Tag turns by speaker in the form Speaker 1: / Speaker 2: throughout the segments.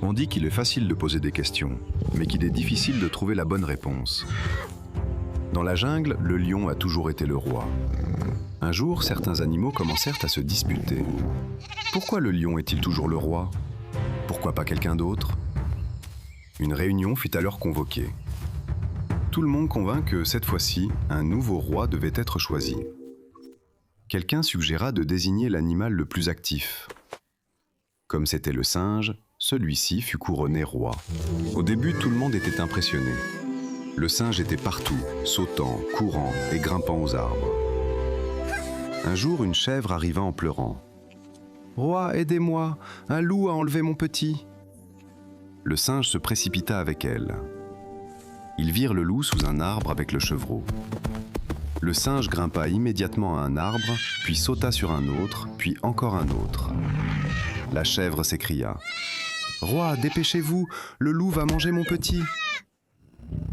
Speaker 1: On dit qu'il est facile de poser des questions, mais qu'il est difficile de trouver la bonne réponse. Dans la jungle, le lion a toujours été le roi. Un jour, certains animaux commencèrent à se disputer. Pourquoi le lion est-il toujours le roi? Pourquoi pas quelqu'un d'autre? Une réunion fut alors convoquée. Tout le monde convint que, cette fois-ci, un nouveau roi devait être choisi. Quelqu'un suggéra de désigner l'animal le plus actif. Comme c'était le singe, celui-ci fut couronné roi. Au début, tout le monde était impressionné. Le singe était partout, sautant, courant et grimpant aux arbres. Un jour, une chèvre arriva en pleurant. « Roi, aidez-moi, un loup a enlevé mon petit !» Le singe se précipita avec elle. Ils virent le loup sous un arbre avec le chevreau. Le singe grimpa immédiatement à un arbre, puis sauta sur un autre, puis encore un autre. La chèvre s'écria « Roi, dépêchez-vous, le loup va manger mon petit !»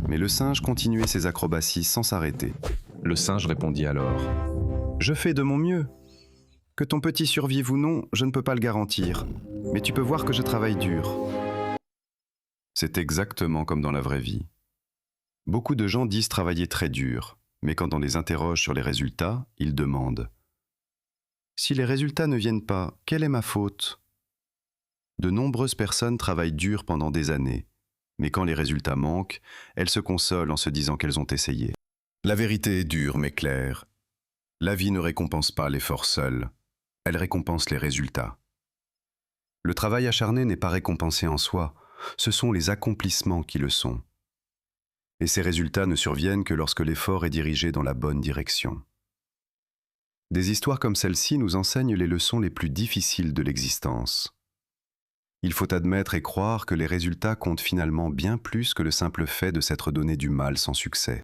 Speaker 1: Mais le singe continuait ses acrobaties sans s'arrêter. Le singe répondit alors « Je fais de mon mieux. Que ton petit survive ou non, je ne peux pas le garantir, mais tu peux voir que je travaille dur. » C'est exactement comme dans la vraie vie. Beaucoup de gens disent travailler très dur, mais quand on les interroge sur les résultats, ils demandent « Si les résultats ne viennent pas, quelle est ma faute ?» De nombreuses personnes travaillent dur pendant des années, mais quand les résultats manquent, elles se consolent en se disant qu'elles ont essayé. La vérité est dure mais claire. La vie ne récompense pas l'effort seul, elle récompense les résultats. Le travail acharné n'est pas récompensé en soi, ce sont les accomplissements qui le sont. Et ces résultats ne surviennent que lorsque l'effort est dirigé dans la bonne direction. Des histoires comme celle-ci nous enseignent les leçons les plus difficiles de l'existence. Il faut admettre et croire que les résultats comptent finalement bien plus que le simple fait de s'être donné du mal sans succès.